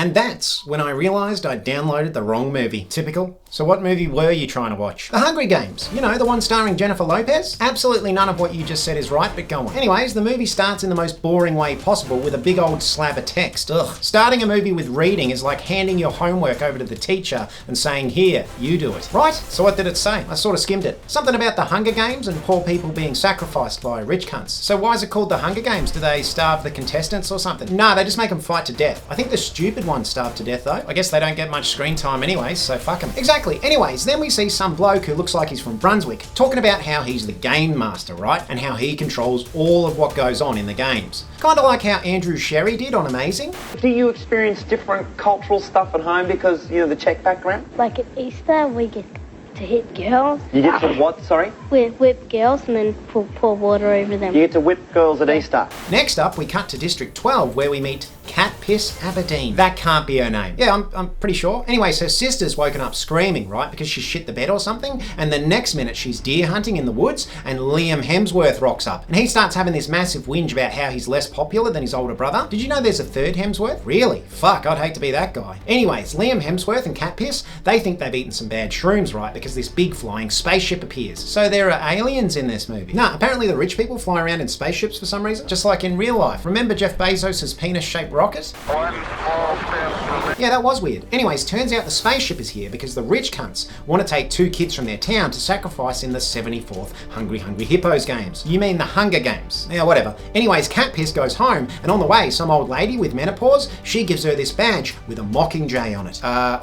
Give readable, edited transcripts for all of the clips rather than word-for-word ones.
And that's when I realised I'd downloaded the wrong movie. Typical. So what movie were you trying to watch? The Hungry Games. You know, the one starring Jennifer Lopez? Absolutely none of what you just said is right, but go on. Anyways, the movie starts in the most boring way possible with a big old slab of text. Ugh. Starting a movie with reading is like handing your homework over to the teacher and saying, here, you do it. Right? So what did it say? I sort of skimmed it. Something about the Hunger Games and poor people being sacrificed by rich cunts. So why is it called the Hunger Games? Do they starve the contestants or something? No, they just make them fight to death. I think the stupid ones starve to death though. I guess they don't get much screen time anyways, so fuck them. Exactly. Anyways, then we see some bloke who looks like he's from Brunswick talking about how he's the game master, right? And how he controls all of what goes on in the games. Kind of like how Andrew Sherry did on Amazing. Do you experience different cultural stuff at home because, you know, the Czech background? Like at Easter, we get to hit girls. You get to what, sorry? We whip girls and then pour water over them. You get to whip girls at Easter. Next up, we cut to District 12 where we meet Katniss Aberdeen. That can't be her name. Yeah, I'm pretty sure. Anyways, her sister's woken up screaming, right? Because she shit the bed or something. And the next minute she's deer hunting in the woods and Liam Hemsworth rocks up. And he starts having this massive whinge about how he's less popular than his older brother. Did you know there's a third Hemsworth? Really? Fuck, I'd hate to be that guy. Anyways, Liam Hemsworth and Katniss, they think they've eaten some bad shrooms, right? Because this big flying spaceship appears. So there are aliens in this movie. Nah, apparently the rich people fly around in spaceships for some reason, just like in real life. Remember Jeff Bezos' penis-shaped rocket? Yeah, that was weird. Anyways, turns out the spaceship is here because the rich cunts want to take 2 kids from their town to sacrifice in the 74th Hungry Hippos games. You mean the Hunger Games. Yeah, whatever. Anyways, Katniss goes home, and on the way, some old lady with menopause, she gives her this badge with a Mockingjay on it.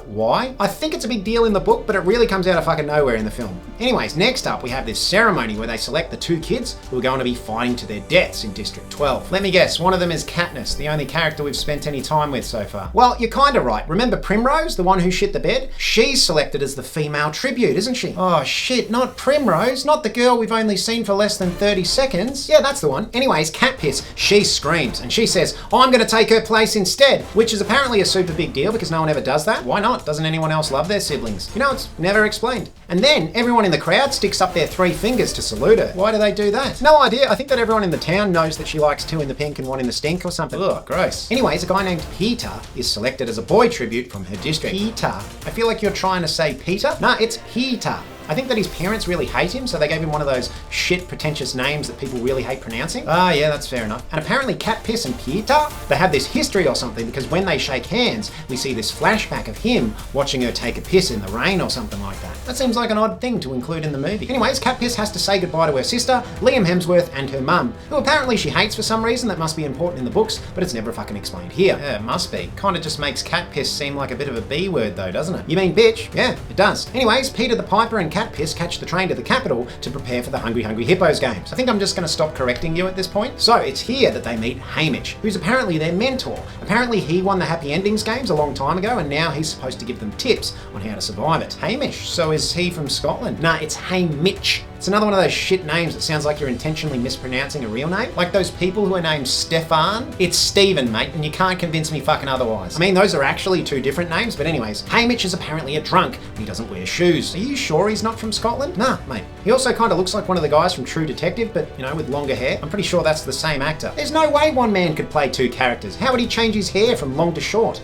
Why? I think it's a big deal in the book, but it really comes out of fucking nowhere in the film. Anyways, next up, we have this ceremony where they select the 2 kids who are going to be fighting to their deaths in District 12. Let me guess, one of them is Katniss, the only character we've spent any time with so far. Well, you're kinda right. Remember Primrose, the one who shit the bed? She's selected as the female tribute, isn't she? Oh shit, not Primrose, not the girl we've only seen for less than 30 seconds. Yeah, that's the one. Anyways, Katniss, she screams and she says, I'm gonna take her place instead, which is apparently a super big deal because no one ever does that. Why not? Doesn't anyone else love their siblings? You know, it's never explained. And then everyone in the crowd sticks up their 3 fingers to salute her. Why do they do that? No idea. I think that everyone in the town knows that she likes 2 in the pink and 1 in the stink or something. Ugh, gross. Anyways, a guy named Peeta is selected as a boy tribute from her district. Peeta. I feel like you're trying to say Peter. Nah, it's Peeta. I think that his parents really hate him, so they gave him one of those shit pretentious names that people really hate pronouncing. Ah, yeah, that's fair enough. And apparently Katniss and Peeta, they have this history or something because when they shake hands, we see this flashback of him watching her take a piss in the rain or something like that. That seems like an odd thing to include in the movie. Anyways, Katniss has to say goodbye to her sister, Liam Hemsworth, and her mum, who apparently she hates for some reason that must be important in the books, but it's never fucking explained here. Yeah, it must be. Kinda just makes Katniss seem like a bit of a B word though, doesn't it? You mean bitch? Yeah, it does. Anyways, Peeta the Piper and Katniss catch the train to the capital to prepare for the Hungry Hippos games. I think I'm just going to stop correcting you at this point. So it's here that they meet Hamish, who's apparently their mentor. Apparently he won the Happy Endings games a long time ago and now he's supposed to give them tips on how to survive it. Hamish, so is he from Scotland? Nah, it's Hamish. It's another one of those shit names that sounds like you're intentionally mispronouncing a real name. Like those people who are named Stefan. It's Stephen, mate, and you can't convince me fucking otherwise. I mean, those are actually 2 different names, but anyways, Hamish is apparently a drunk and he doesn't wear shoes. Are you sure he's not from Scotland? Nah, mate. He also kind of looks like one of the guys from True Detective, but, you know, with longer hair. I'm pretty sure that's the same actor. There's no way one man could play 2 characters. How would he change his hair from long to short?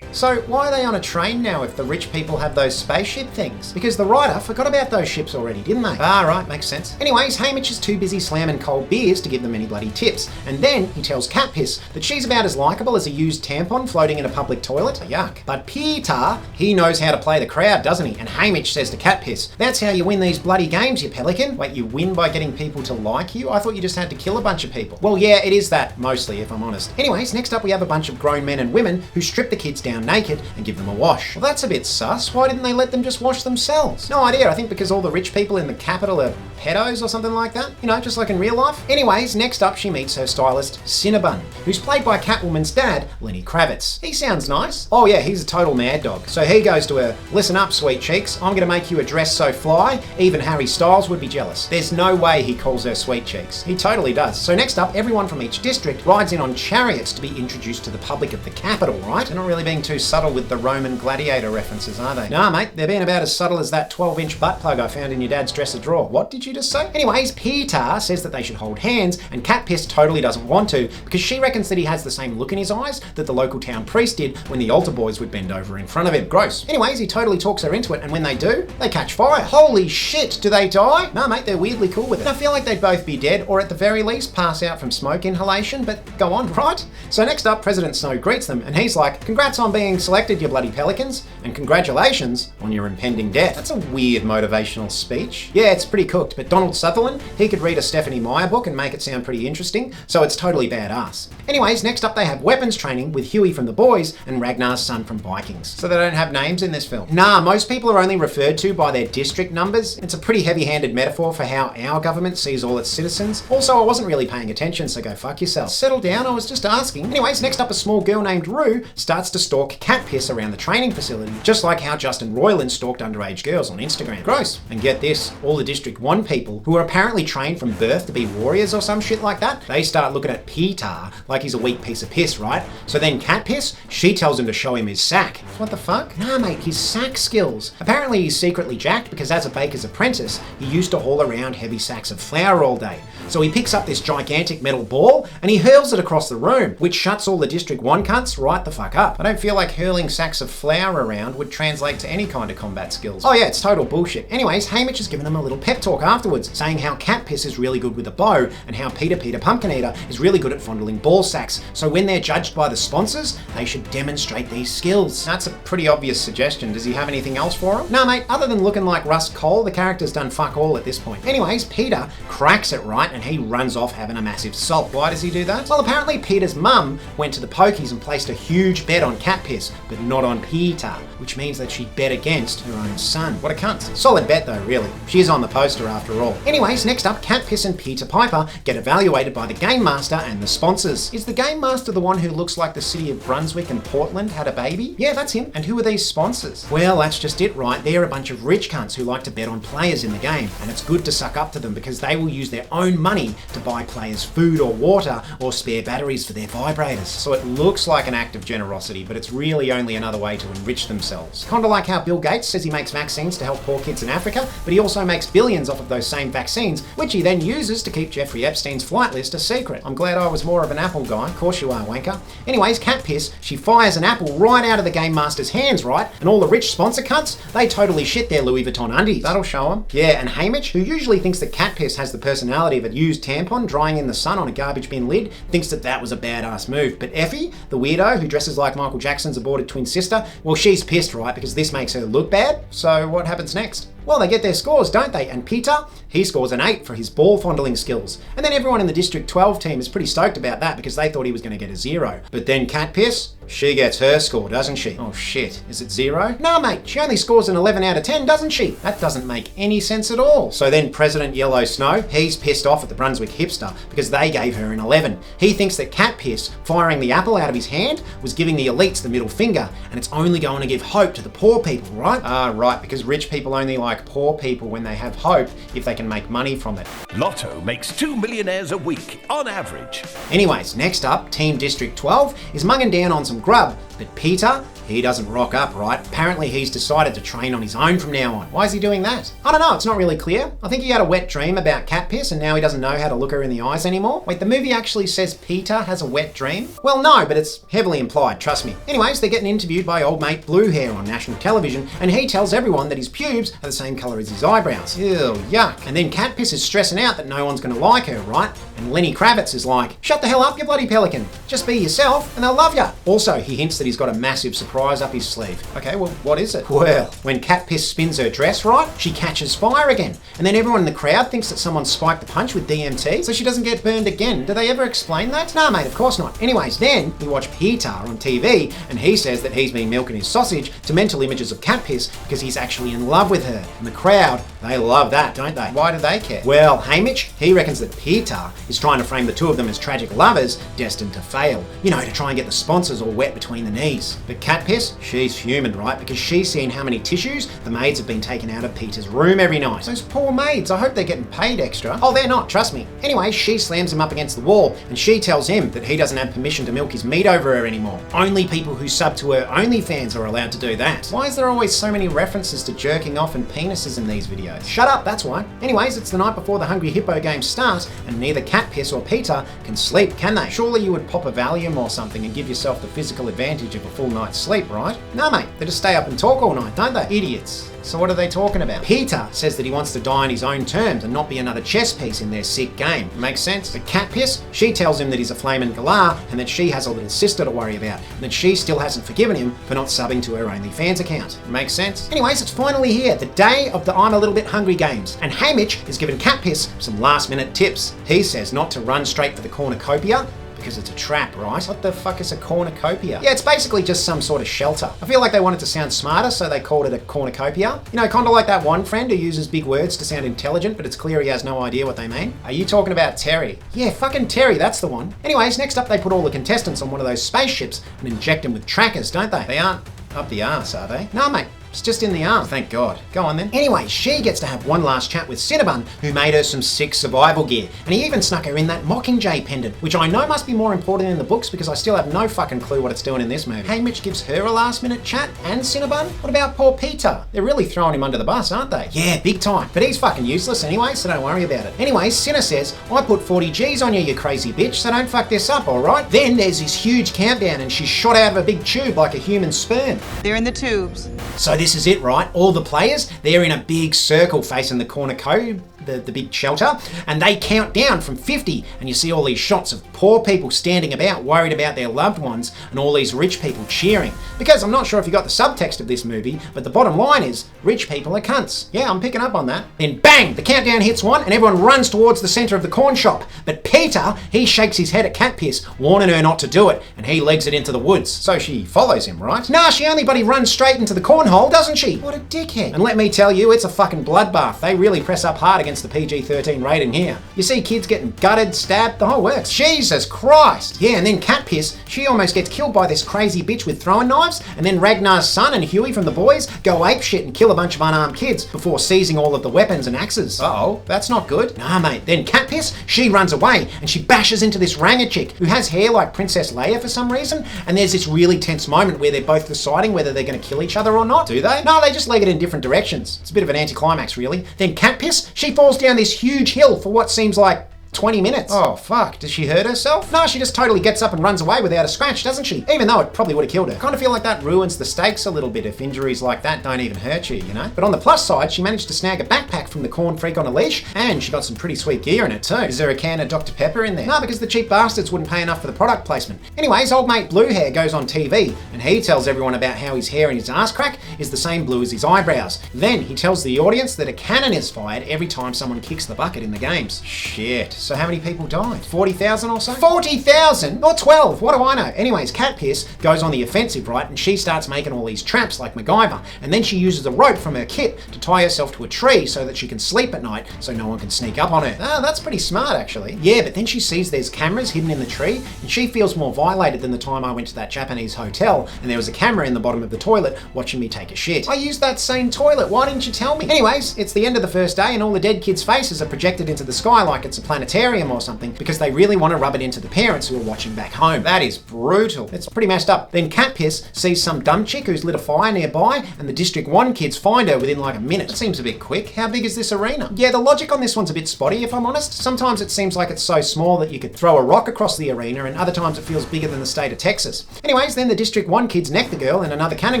So why are they on a train now if the rich people have those spaceship things? Because the writer forgot about those ships already, didn't they? Ah, right, makes sense. Anyways, Hamish is too busy slamming cold beers to give them any bloody tips. And then he tells Katniss that she's about as likeable as a used tampon floating in a public toilet. Yuck. But Peeta, he knows how to play the crowd, doesn't he? And Hamish says to Katniss, that's how you win these bloody games, you pelican. Wait, you win by getting people to like you? I thought you just had to kill a bunch of people. Well, yeah, it is that, mostly, if I'm honest. Anyways, next up we have a bunch of grown men and women who strip the kids down naked and give them a wash. Well, that's a bit sus. Why didn't they let them just wash themselves? No idea. I think because all the rich people in the capital are pedos or something like that. You know, just like in real life. Anyways, next up she meets her stylist, Cinnabon, who's played by Catwoman's dad, Lenny Kravitz. He sounds nice. Oh yeah, he's a total mad dog. So he goes to her, listen up, sweet cheeks. I'm gonna make you a dress so fly, even Harry Styles would be jealous. There's no way he calls her sweet cheeks. He totally does. So next up, everyone from each district rides in on chariots to be introduced to the public of the capital, right? They're not really being too subtle with the Roman gladiator references, are they? Nah, mate, they're being about as subtle as that 12-inch butt plug I found in your dad's dresser drawer. What did you just say? Anyways, Peeta says that they should hold hands, and Katniss totally doesn't want to because she reckons that he has the same look in his eyes that the local town priest did when the altar boys would bend over in front of him. Gross. Anyways, he totally talks her into it, and when they do, they catch fire. Holy shit, do they die? Nah, mate, they're weirdly cool with it. And I feel like they'd both be dead, or at the very least, pass out from smoke inhalation, but go on, right? So next up, President Snow greets them, and he's like, congrats on being selected, you bloody pelicans, and congratulations on your impending death. That's a weird motivational speech. Yeah, it's pretty cooked, but Donald Sutherland, he could read a Stephanie Meyer book and make it sound pretty interesting, so it's totally badass. Anyways, next up they have weapons training with Huey from The Boys and Ragnar's son from Vikings. So they don't have names in this film. Nah, most people are only referred to by their district numbers. It's a pretty heavy-handed metaphor for how our government sees all its citizens. Also, I wasn't really paying attention, so go fuck yourself. Settle down, I was just asking. Anyways, next up a small girl named Rue starts to stalk Katniss around the training facility, just like how Justin Roiland stalked underage girls on Instagram. Gross. And get this, all the District 1 people, who are apparently trained from birth to be warriors or some shit like that, they start looking at Peeta like he's a weak piece of piss, right? So then Katniss, she tells him to show him his sack. What the fuck? Nah, mate, his sack skills. Apparently he's secretly jacked because as a baker's apprentice, he used to haul around heavy sacks of flour all day. So he picks up this gigantic metal ball and he hurls it across the room, which shuts all the District 1 cunts right the fuck up. I don't feel like hurling sacks of flour around would translate to any kind of combat skills. Oh yeah, it's total bullshit. Anyways, Haymitch has given him a little pep talk afterwards, saying how Katniss is really good with a bow and how Peeta Pumpkin Eater is really good at fondling ball sacks. So when they're judged by the sponsors, they should demonstrate these skills. That's a pretty obvious suggestion. Does he have anything else for him? Nah, mate, other than looking like Russ Cole, the character's done fuck all at this point. Anyways, Peeta cracks it right and he runs off having a massive sulk. Why does he do that? Well, apparently Peeta's mum went to the pokies and placed a huge bet on Katniss, but not on Peeta, which means that she bet against her own son. What a cunt. Solid bet though, really. She is on the poster after all. Anyways, next up, Katniss and Peeta Piper get evaluated by the Game Master and the sponsors. Is the Game Master the one who looks like the city of Brunswick and Portland had a baby? Yeah, that's him. And who are these sponsors? Well, that's just it, right? They're a bunch of rich cunts who like to bet on players in the game, and it's good to suck up to them because they will use their own money to buy players food or water or spare batteries for their vibrators. So it looks like an act of generosity, but it's really only another way to enrich themselves. Kinda like how Bill Gates says he makes vaccines to help poor kids in Africa, but he also makes billions off of those same vaccines, which he then uses to keep Jeffrey Epstein's flight list a secret. I'm glad I was more of an Apple guy. Of course you are, wanker. Anyways, Katniss, she fires an apple right out of the Game Master's hands, right? And all the rich sponsor cunts, they totally shit their Louis Vuitton undies. That'll show them. Yeah, and Haymitch, who usually thinks that Katniss has the personality of a used tampon drying in the sun on a garbage bin lid, thinks that that was a badass move. But Effie, the weirdo who dresses like Michael Jackson's aborted twin sister, well, she's pissed, right? Because this makes her look bad. So what happens next? Well, they get their scores, don't they? And Peeta, he scores an 8 for his ball fondling skills. And then everyone in the District 12 team is pretty stoked about that because they thought he was going to get a 0. But then Katniss, she gets her score, doesn't she? Oh shit, is it 0? No, mate, she only scores an 11 out of 10, doesn't she? That doesn't make any sense at all. So then President Yellow Snow, he's pissed off at the Brunswick hipster because they gave her an 11. He thinks that Katniss firing the apple out of his hand was giving the elites the middle finger, and it's only going to give hope to the poor people, right? Ah, right, because rich people only like poor people when they have hope if they can make money from it. Lotto makes 2 millionaires a week, on average. Anyways, next up, Team District 12 is munging down on some grub, but Peeta, he doesn't rock up, right? Apparently he's decided to train on his own from now on. Why is he doing that? I don't know, it's not really clear. I think he had a wet dream about Katniss and now he doesn't know how to look her in the eyes anymore. Wait, the movie actually says Peeta has a wet dream? Well, no, but it's heavily implied, trust me. Anyways, they're getting interviewed by old mate Blue Hair on national television and he tells everyone that his pubes are the same colour as his eyebrows. Ew, yuck. And then Katniss is stressing out that no one's gonna like her, right? And Lenny Kravitz is like, shut the hell up, you bloody pelican. Just be yourself and they'll love ya. Also, he hints that he's got a massive surprise up his sleeve. Okay, well, what is it? Well, when Katniss spins her dress right, she catches fire again. And then everyone in the crowd thinks that someone spiked the punch with DMT, so she doesn't get burned again. Do they ever explain that? Nah, mate, of course not. Anyways, then we watch Peeta on TV, and he says that he's been milking his sausage to mental images of Katniss because he's actually in love with her. And the crowd, they love that, don't they? Why do they care? Well, Haymitch, he reckons that Peeta is trying to frame the two of them as tragic lovers destined to fail. You know, to try and get the sponsors all wet between the knees. But Cat Piss, she's human, right? Because she's seen how many tissues the maids have been taken out of Peeta's room every night. Those poor maids, I hope they're getting paid extra. Oh, they're not, trust me. Anyway, she slams him up against the wall and she tells him that he doesn't have permission to milk his meat over her anymore. Only people who sub to her OnlyFans are allowed to do that. Why is there always so many references to jerking off and penises in these videos? Shut up, that's why. Anyways, it's the night before the Hungry Hippo games start and neither Cat Piss or Peeta can sleep, can they? Surely you would pop a Valium or something and give yourself the physical advantage of a full night's sleep, right? No, mate, they just stay up and talk all night, don't they? Idiots. So what are they talking about? Peeta says that he wants to die on his own terms and not be another chess piece in their sick game. Makes sense? But Cat Piss, she tells him that he's a flamin' galah and that she has a little sister to worry about and that she still hasn't forgiven him for not subbing to her OnlyFans account. Makes sense? Anyways, it's finally here, the day of the I'm a little bit hungry games, and Hamish is giving Cat Piss some last minute tips. He says not to run straight for the cornucopia, because it's a trap, right? What the fuck is a cornucopia? Yeah, it's basically just some sort of shelter. I feel like they wanted to sound smarter, so they called it a cornucopia. You know, kind of like that one friend who uses big words to sound intelligent, but it's clear he has no idea what they mean. Are you talking about Terry? Yeah, fucking Terry, that's the one. Anyways, next up they put all the contestants on one of those spaceships and inject them with trackers, don't they? They aren't up the arse, are they? No, mate. It's just in the arm. Thank God. Go on then. Anyway, she gets to have one last chat with Cinnabon, who made her some sick survival gear. And he even snuck her in that Mockingjay pendant, which I know must be more important in the books because I still have no fucking clue what it's doing in this movie. Hamish gives her a last minute chat and Cinnabon? What about poor Peeta? They're really throwing him under the bus, aren't they? Yeah, big time. But he's fucking useless anyway, so don't worry about it. Anyway, Cinna says, I put 40 G's on you, you crazy bitch, so don't fuck this up, alright? Then there's this huge countdown and she's shot out of a big tube like a human sperm. They're in the tubes. So this is it, right? All the players, they're in a big circle facing the cornucopia, the big shelter, and they count down from 50, and you see all these shots of poor people standing about worried about their loved ones and all these rich people cheering. Because I'm not sure if you got the subtext of this movie, but the bottom line is rich people are cunts. Yeah, I'm picking up on that. Then bang, the countdown hits one and everyone runs towards the centre of the corn shop. But Peeta, he shakes his head at Cat Piss, warning her not to do it, and he legs it into the woods. So she follows him, right? Nah, she only bloody runs straight into the cornhole, doesn't she? What a dickhead. And let me tell you, it's a fucking bloodbath. They really press up hard against the PG-13 rating here. You see kids getting gutted, stabbed, the whole works. Jesus Christ! Yeah, and then Cat Piss, she almost gets killed by this crazy bitch with throwing knives, and then Ragnar's son and Huey from The Boys go apeshit and kill a bunch of unarmed kids before seizing all of the weapons and axes. Uh-oh, that's not good. Nah, mate. Then Cat Piss, she runs away, and she bashes into this Ranger chick who has hair like Princess Leia for some reason, and there's this really tense moment where they're both deciding whether they're going to kill each other or not. Do they? No, they just leg it in different directions. It's a bit of an anticlimax, really. Then Cat Piss, she falls down this huge hill for what seems like 20 minutes. Oh, fuck. Does she hurt herself? No, she just totally gets up and runs away without a scratch, doesn't she? Even though it probably would have killed her. I kind of feel like that ruins the stakes a little bit if injuries like that don't even hurt you, you know? But on the plus side, she managed to snag a backpack from the corn freak on a leash, and she got some pretty sweet gear in it too. Is there a can of Dr. Pepper in there? No, because the cheap bastards wouldn't pay enough for the product placement. Anyways, old mate Blue Hair goes on TV, and he tells everyone about how his hair and his ass crack is the same blue as his eyebrows. Then he tells the audience that a cannon is fired every time someone kicks the bucket in the games. Shit. So how many people died? 40,000 or so? 40,000? Or 12, what do I know? Anyways, Cat Piss goes on the offensive, right, and she starts making all these traps like MacGyver, and then she uses a rope from her kit to tie herself to a tree so that she can sleep at night so no one can sneak up on her. Ah, that's pretty smart actually. Yeah, but then she sees there's cameras hidden in the tree, and she feels more violated than the time I went to that Japanese hotel and there was a camera in the bottom of the toilet watching me take a shit. I used that same toilet, why didn't you tell me? Anyways, it's the end of the first day and all the dead kids' faces are projected into the sky like it's a planetarium or something, because they really want to rub it into the parents who are watching back home. That is brutal. It's pretty messed up. Then Cat Piss sees some dumb chick who's lit a fire nearby, and the District 1 kids find her within like a minute. It seems a bit quick. How big is this arena? Yeah, the logic on this one's a bit spotty, if I'm honest. Sometimes it seems like it's so small that you could throw a rock across the arena, and other times it feels bigger than the state of Texas. Anyways, then the District 1 kids neck the girl, and another cannon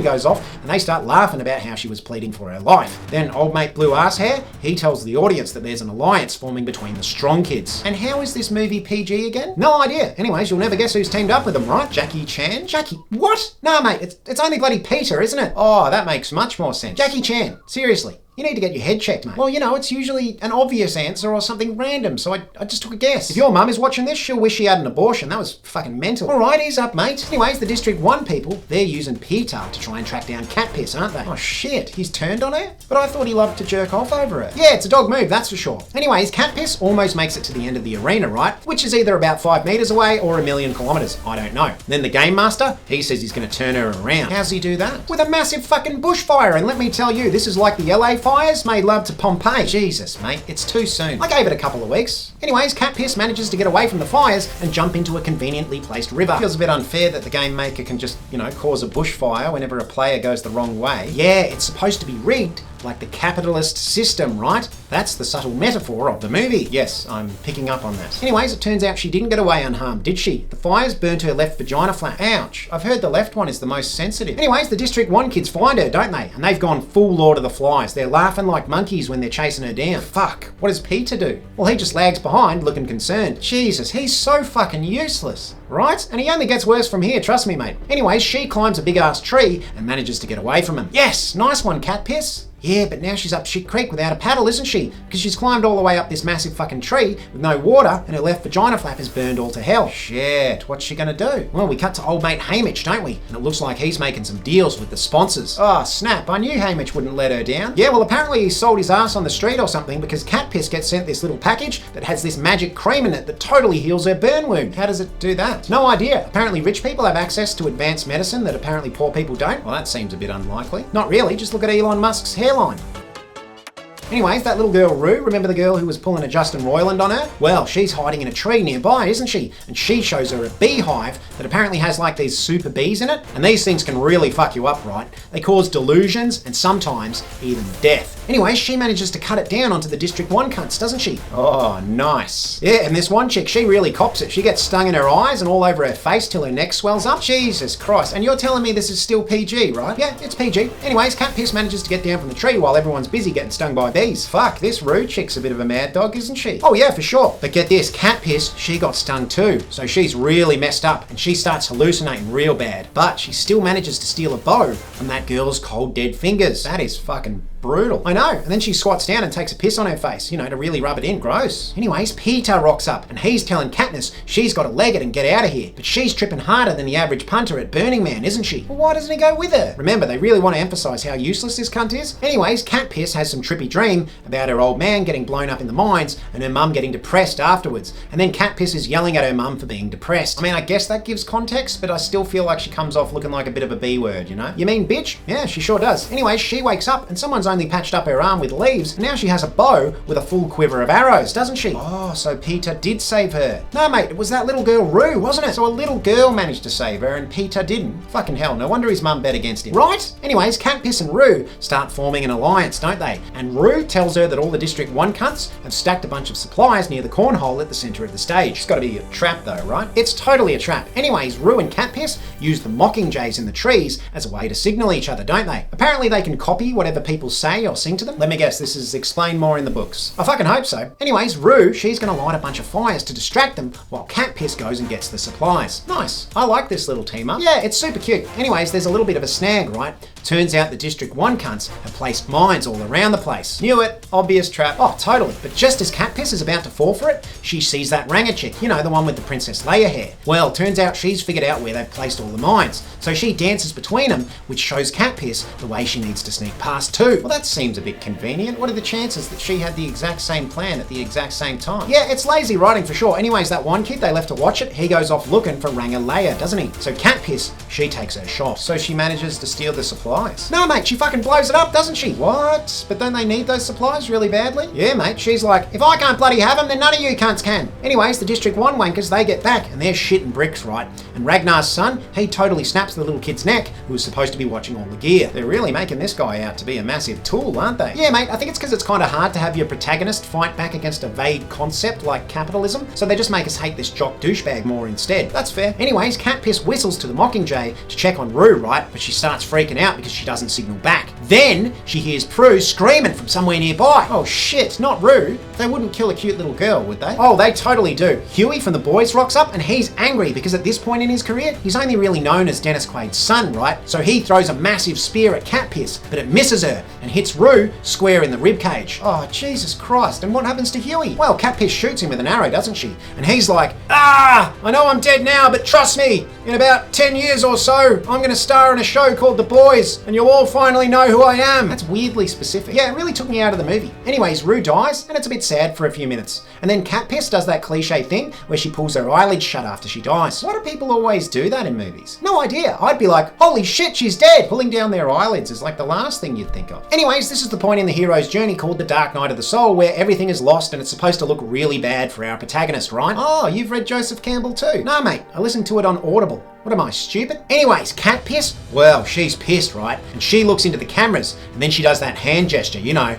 goes off, and they start laughing about how she was pleading for her life. Then old mate Blue Ass Hair, he tells the audience that there's an alliance forming between the strong kids. And how is this movie PG again? No idea. Anyways, you'll never guess who's teamed up with them, right? Jackie Chan? Jackie... What? Nah, mate, it's only bloody Peeta, isn't it? Oh, that makes much more sense. Jackie Chan. Seriously. You need to get your head checked, mate. Well, you know, it's usually an obvious answer or something random, so I just took a guess. If your mum is watching this, she'll wish she had an abortion. That was fucking mental. All right, ease up, mate. Anyways, the District 1 people, they're using Peeta to try and track down cat piss, aren't they? Oh shit, he's turned on her? But I thought he loved to jerk off over her. Yeah, it's a dog move, that's for sure. Anyways, cat piss almost makes it to the end of the arena, right? Which is either about 5 meters away or 1,000,000 kilometers. I don't know. Then the game master, he says he's gonna turn her around. How's he do that? With a massive fucking bushfire, and let me tell you, this is like the LA fires made love to Pompeii. Jesus, mate, it's too soon. I gave it a couple of weeks. Anyways, cat piss manages to get away from the fires and jump into a conveniently placed river. Feels a bit unfair that the game maker can just, you know, cause a bushfire whenever a player goes the wrong way. Yeah, it's supposed to be rigged, like the capitalist system, right? That's the subtle metaphor of the movie. Yes, I'm picking up on that. Anyways, it turns out she didn't get away unharmed, did she? The fires burnt her left vagina flap. Ouch. I've heard the left one is the most sensitive. Anyways, the District 1 kids find her, don't they? And they've gone full Lord of the Flies. They're laughing like monkeys when they're chasing her down. Fuck, what does Peeta do? Well, he just lags behind, looking concerned. Jesus, he's so fucking useless. Right? And he only gets worse from here, trust me, mate. Anyways, she climbs a big ass tree and manages to get away from him. Yes, nice one, cat piss. Yeah, but now she's up shit creek without a paddle, isn't she? Because she's climbed all the way up this massive fucking tree with no water and her left vagina flap is burned all to hell. Shit, what's she gonna do? Well, we cut to old mate Hamish, don't we? And it looks like he's making some deals with the sponsors. Oh, snap, I knew Hamish wouldn't let her down. Yeah, well, apparently he sold his ass on the street or something because cat piss gets sent this little package that has this magic cream in it that totally heals her burn wound. How does it do that? No idea. Apparently rich people have access to advanced medicine that apparently poor people don't. Well, that seems a bit unlikely. Not really, just look at Elon Musk's hairline. Anyways, that little girl Rue, remember the girl who was pulling a Justin Roiland on her? Well, she's hiding in a tree nearby, isn't she? And she shows her a beehive that apparently has like these super bees in it. And these things can really fuck you up, right? They cause delusions and sometimes even death. Anyways, she manages to cut it down onto the District 1 cunts, doesn't she? Oh, nice. Yeah, and this one chick, she really cops it. She gets stung in her eyes and all over her face till her neck swells up. Jesus Christ. And you're telling me this is still PG, right? Yeah, it's PG. Anyways, cat piss manages to get down from the tree while everyone's busy getting stung by bees. Fuck, this Rue chick's a bit of a mad dog, isn't she? Oh yeah, for sure. But get this, cat piss, she got stung too. So she's really messed up and she starts hallucinating real bad. But she still manages to steal a bow from that girl's cold dead fingers. That is fucking brutal. I know. And then she squats down and takes a piss on her face, you know, to really rub it in. Gross. Anyways, Peeta rocks up and he's telling Katniss she's got to leg it and get out of here. But she's tripping harder than the average punter at Burning Man, isn't she? Well, why doesn't he go with her? Remember, they really want to emphasize how useless this cunt is. Anyways, Cat Piss has some trippy dream about her old man getting blown up in the mines and her mum getting depressed afterwards. And then Cat Piss is yelling at her mum for being depressed. I mean, I guess that gives context, but I still feel like she comes off looking like a bit of a B word, you know? You mean bitch? Yeah, she sure does. Anyways, she wakes up and someone's only patched up her arm with leaves, and now she has a bow with a full quiver of arrows, doesn't she? Oh, so Peeta did save her. No, mate, it was that little girl Rue, wasn't it? So a little girl managed to save her, and Peeta didn't. Fucking hell, no wonder his mum bet against him. Right? Anyways, Cat Piss and Rue start forming an alliance, don't they? And Rue tells her that all the District 1 cunts have stacked a bunch of supplies near the cornhole at the centre of the stage. It's gotta be a trap though, right? It's totally a trap. Anyways, Rue and Cat Piss use the Mockingjays in the trees as a way to signal each other, don't they? Apparently they can copy whatever people say or sing to them. Let me guess, this is explained more in the books. I fucking hope so. Anyways, Rue, she's gonna light a bunch of fires to distract them while Cat Piss goes and gets the supplies. Nice. I like this little team up. Yeah, it's super cute. Anyways, there's a little bit of a snag, right? Turns out the District 1 cunts have placed mines all around the place. Knew it. Obvious trap. Oh, totally. But just as Cat Piss is about to fall for it, she sees that Ranger chick, you know, the one with the Princess Leia hair. Well, turns out she's figured out where they've placed all the mines. So she dances between them, which shows Cat Piss the way she needs to sneak past too. Well, that seems a bit convenient. What are the chances that she had the exact same plan at the exact same time? Yeah, it's lazy writing for sure. Anyways, that one kid they left to watch it, he goes off looking for Ranger Leia, doesn't he? So Cat Piss, she takes her shot. So she manages to steal the supplies. No, mate, she fucking blows it up, doesn't she? What? But don't they need those supplies really badly? Yeah, mate, she's like, if I can't bloody have them, then none of you cunts can. Anyways, the District 1 wankers, they get back, and they're shitting bricks, right? And Ragnar's son, he totally snaps the little kid's neck, who was supposed to be watching all the gear. They're really making this guy out to be a massive tool, aren't they? Yeah, mate, I think it's because it's kind of hard to have your protagonist fight back against a vague concept like capitalism, so they just make us hate this jock douchebag more instead. That's fair. Anyways, Cat Piss whistles to the Mockingjay to check on Rue, right? But she starts freaking out because she doesn't signal back. Then she hears Prue screaming from somewhere nearby. Oh shit, not Rue. They wouldn't kill a cute little girl, would they? Oh, they totally do. Huey from The Boys rocks up and he's angry because at this point in his career, he's only really known as Dennis Quaid's son, right? So he throws a massive spear at Cat Piss, but it misses her and hits Rue square in the ribcage. Oh, Jesus Christ. And what happens to Huey? Well, Cat Piss shoots him with an arrow, doesn't she? And he's like, I know I'm dead now, but trust me, in about 10 years or so, I'm going to star in a show called The Boys, and you'll all finally know who I am. That's weirdly specific. Yeah, it really took me out of the movie. Anyways, Rue dies, and it's a bit sad for a few minutes. And then Cat Piss does that cliche thing where she pulls her eyelids shut after she dies. Why do people always do that in movies? No idea. I'd be like, holy shit, she's dead. Pulling down their eyelids is like the last thing you'd think of. Anyways, this is the point in the hero's journey called the Dark Night of the Soul, where everything is lost and it's supposed to look really bad for our protagonist, right? Oh, you've read Joseph Campbell too? Nah, mate, I listened to it on Audible. What am I, stupid? Anyways, Cat Piss? Well, she's pissed, right? And she looks into the cameras, and then she does that hand gesture, you know.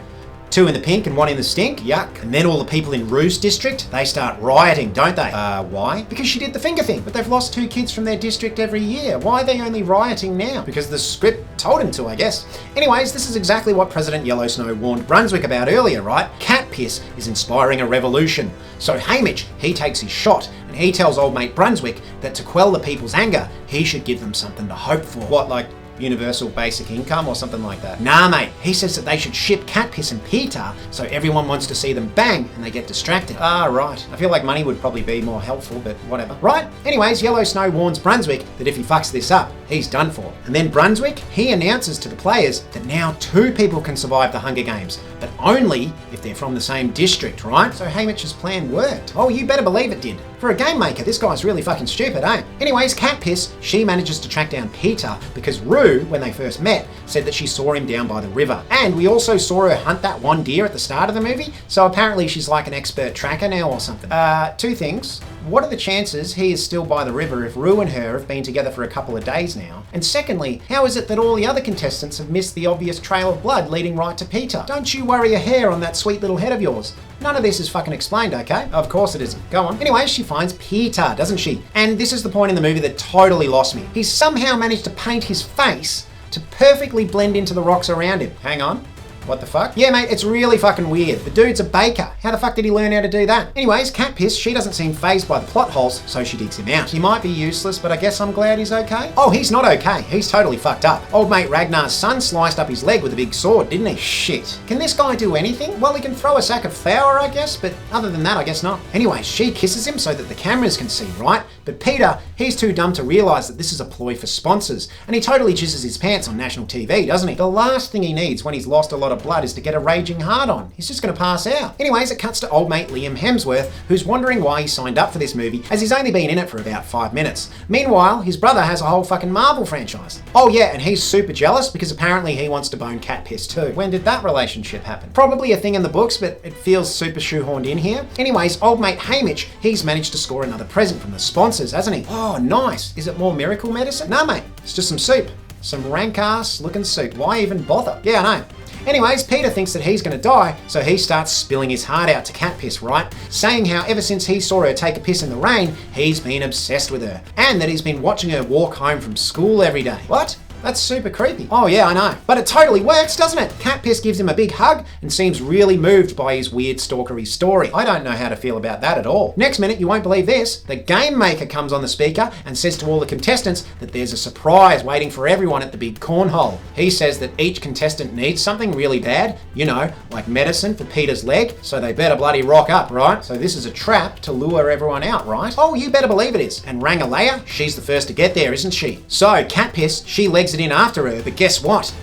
2 in the pink and 1 in the stink, yuck. And then all the people in Rue's district, they start rioting, don't they? Why? Because she did the finger thing, but they've lost 2 kids from their district every year. Why are they only rioting now? Because the script told him to, I guess. Anyways, this is exactly what President Yellowsnow warned Brunswick about earlier, right? Cat Piss is inspiring a revolution. So Haymitch, he takes his shot, and he tells old mate Brunswick that to quell the people's anger, he should give them something to hope for. What, like universal basic income or something like that? Nah, mate. He says that they should ship Cat Piss and Peeta so everyone wants to see them bang and they get distracted. Ah, right. I feel like money would probably be more helpful, but whatever. Right? Anyways, Yellowsnow warns Brunswick that if he fucks this up, he's done for. And then Brunswick, he announces to the players that now 2 people can survive the Hunger Games, but only if they're from the same district, right? So Haymitch's plan worked. Oh, you better believe it did. For a game maker, this guy's really fucking stupid, eh? Anyways, Cat Piss, she manages to track down Peeta because Rue, when they first met, said that she saw him down by the river. And we also saw her hunt that one deer at the start of the movie, so apparently she's like an expert tracker now or something. 2 things. What are the chances he is still by the river if Rue and her have been together for a couple of days now? And secondly, how is it that all the other contestants have missed the obvious trail of blood leading right to Peeta? Don't you worry a hair on that sweet little head of yours. None of this is fucking explained, okay? Of course it isn't. Go on. Anyway, she finds Peeta, doesn't she? And this is the point in the movie that totally lost me. He's somehow managed to paint his face to perfectly blend into the rocks around him. Hang on. What the fuck? Yeah, mate, it's really fucking weird. The dude's a baker. How the fuck did he learn how to do that? Anyways, Cat Piss, she doesn't seem fazed by the plot holes, so she digs him out. He might be useless, but I guess I'm glad he's okay. Oh, he's not okay. He's totally fucked up. Old mate Ragnar's son sliced up his leg with a big sword, didn't he? Shit. Can this guy do anything? Well, he can throw a sack of flour, I guess, but other than that, I guess not. Anyway, she kisses him so that the cameras can see, right? But Peeta, he's too dumb to realise that this is a ploy for sponsors, and he totally jizzes his pants on national TV, doesn't he? The last thing he needs when he's lost a lot of blood is to get a raging hard on. He's just going to pass out. Anyways, it cuts to old mate Liam Hemsworth, who's wondering why he signed up for this movie, as he's only been in it for about 5 minutes. Meanwhile, his brother has a whole fucking Marvel franchise. Oh yeah, and he's super jealous because apparently he wants to bone Cat Piss too. When did that relationship happen? Probably a thing in the books, but it feels super shoehorned in here. Anyways, old mate Haymitch, he's managed to score another present from the sponsors, hasn't he? Oh, nice. Is it more miracle medicine? Nah, mate. It's just some soup. Some rank-ass looking soup. Why even bother? Yeah, I know. Anyways, Peeta thinks that he's going to die, so he starts spilling his heart out to Cat Piss, right? Saying how ever since he saw her take a piss in the rain, he's been obsessed with her. And that he's been watching her walk home from school every day. What? That's super creepy. Oh yeah, I know. But it totally works, doesn't it? Cat Piss gives him a big hug and seems really moved by his weird stalkery story. I don't know how to feel about that at all. Next minute, you won't believe this. The game maker comes on the speaker and says to all the contestants that there's a surprise waiting for everyone at the big cornhole. He says that each contestant needs something really bad, you know, like medicine for Peeta's leg, so they better bloody rock up, right? So this is a trap to lure everyone out, right? Oh, you better believe it is. And Rangalea, she's the first to get there, isn't she? So Cat Piss, she legs it in after her, but guess what?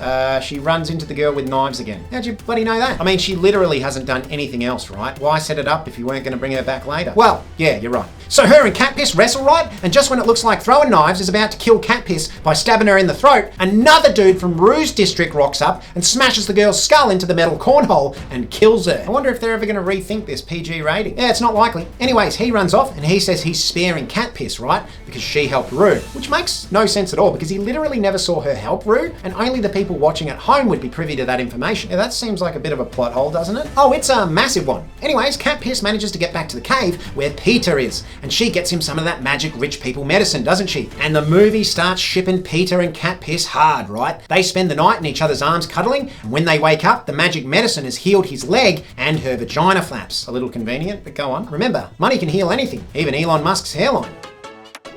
She runs into the girl with knives again. How'd you bloody know that? I mean, she literally hasn't done anything else, right? Why set it up if you weren't going to bring her back later? Well, yeah, you're right. So her and Cat Piss wrestle, right? And just when it looks like throwing knives is about to kill Cat Piss by stabbing her in the throat, another dude from Rue's district rocks up and smashes the girl's skull into the metal cornhole and kills her. I wonder if they're ever going to rethink this PG rating. Yeah, it's not likely. Anyways, he runs off and he says he's sparing Cat Piss, right? Because she helped Rue, which makes no sense at all because he literally never saw her help Rue, and only the people watching at home would be privy to that information. Yeah, that seems like a bit of a plot hole, doesn't it? Oh, it's a massive one. Anyways, Cat Piss manages to get back to the cave where Peeta is, and she gets him some of that magic rich people medicine, doesn't she? And the movie starts shipping Peeta and Cat Piss hard, right? They spend the night in each other's arms cuddling, and when they wake up, the magic medicine has healed his leg and her vagina flaps. A little convenient, but go on. Remember, money can heal anything, even Elon Musk's hairline.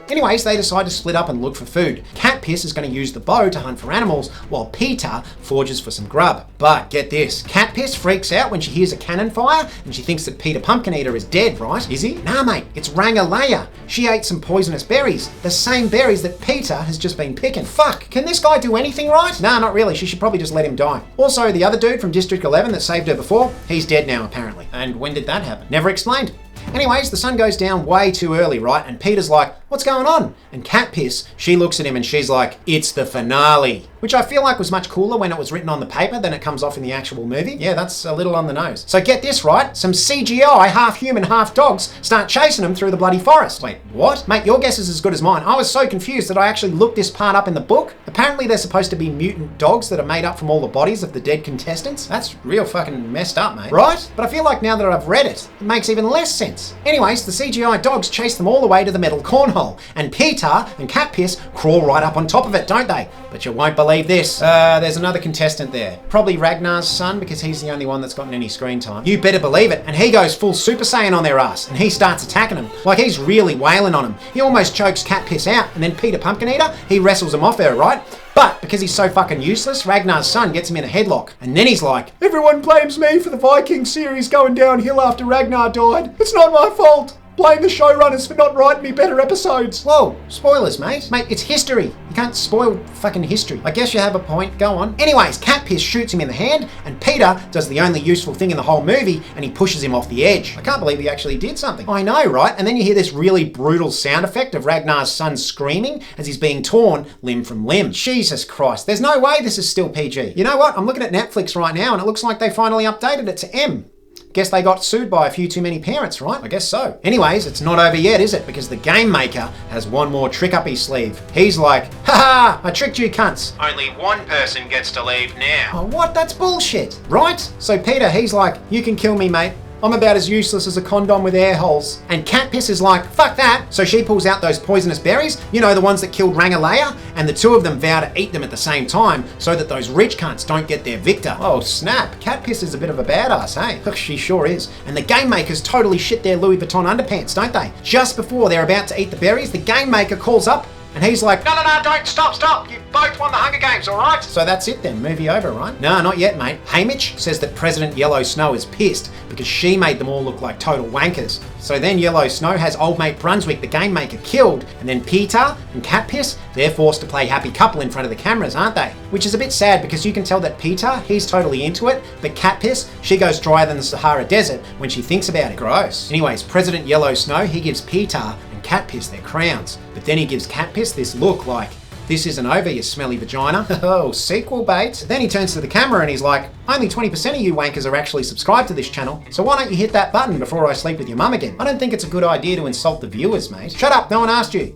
Anyways, they decide to split up and look for food. Cat Piss is going to use the bow to hunt for animals, while Peeta forges for some grub. But get this, Cat Piss freaks out when she hears a cannon fire, and she thinks that Peeta Pumpkin Eater is dead, right? Is he? Nah, mate, it's Rangalaya. She ate some poisonous berries, the same berries that Peeta has just been picking. Fuck, can this guy do anything right? Nah, not really. She should probably just let him die. Also, the other dude from District 11 that saved her before, he's dead now apparently. And when did that happen? Never explained. Anyways, the sun goes down way too early, right? And Peter's like, what's going on? And Cat Piss, she looks at him and she's like, it's the finale. Which I feel like was much cooler when it was written on the paper than it comes off in the actual movie. Yeah, that's a little on the nose. So get this, right? Some CGI, half human, half dogs, start chasing them through the bloody forest. Wait, what? Mate, your guess is as good as mine. I was so confused that I actually looked this part up in the book. Apparently they're supposed to be mutant dogs that are made up from all the bodies of the dead contestants. That's real fucking messed up, mate. Right? But I feel like now that I've read it, it makes even less sense. Anyways, the CGI dogs chase them all the way to the metal cornhole, and Peeta and Cat Piss crawl right up on top of it, don't they? But you won't believe this. There's another contestant there. Probably Ragnar's son, because he's the only one that's gotten any screen time. You better believe it. And he goes full Super Saiyan on their ass, and he starts attacking them. Like he's really wailing on them. He almost chokes Cat Piss out, and then Peeta Pumpkin Eater, he wrestles him off her, right? But because he's so fucking useless, Ragnar's son gets him in a headlock. And then he's like, everyone blames me for the Viking series going downhill after Ragnar died. It's not my fault. Blame the showrunners for not writing me better episodes. Whoa, spoilers, mate. Mate, it's history. You can't spoil fucking history. I guess you have a point, go on. Anyways, Cat Piss shoots him in the hand, and Peeta does the only useful thing in the whole movie, and he pushes him off the edge. I can't believe he actually did something. I know, right? And then you hear this really brutal sound effect of Ragnar's son screaming as he's being torn limb from limb. Jesus Christ, there's no way this is still PG. You know what? I'm looking at Netflix right now, and it looks like they finally updated it to M. Guess they got sued by a few too many parents, right? I guess so. Anyways, it's not over yet, is it? Because the game maker has one more trick up his sleeve. He's like, haha, I tricked you cunts. Only one person gets to leave now. Oh, what? That's bullshit, right? So Peeta, he's like, you can kill me, mate. I'm about as useless as a condom with air holes. And Cat Piss is like, fuck that. So she pulls out those poisonous berries, you know, the ones that killed Rangalaya, and the two of them vow to eat them at the same time so that those rich cunts don't get their victor. Oh snap, Cat Piss is a bit of a badass, hey? Look, she sure is. And the game makers totally shit their Louis Vuitton underpants, don't they? Just before they're about to eat the berries, the game maker calls up, and he's like, no, don't, stop. You both won the Hunger Games, all right? So that's it then, movie over, right? No, not yet, mate. Hamish says that President Yellow Snow is pissed because she made them all look like total wankers. So then Yellow Snow has old mate Brunswick, the game maker, killed, and then Peeta and Cat Piss, they're forced to play happy couple in front of the cameras, aren't they? Which is a bit sad because you can tell that Peeta, he's totally into it, but Cat Piss, she goes drier than the Sahara Desert when she thinks about it. Gross. Anyways, President Yellow Snow, he gives Peeta and Cat Piss their crowns, but then he gives Cat Piss this look like, this isn't over, you smelly vagina. Oh, sequel bait. Then he turns to the camera and he's like, only 20% of you wankers are actually subscribed to this channel, so why don't you hit that button before I sleep with your mum again? I don't think it's a good idea to insult the viewers, mate. Shut up, no one asked you.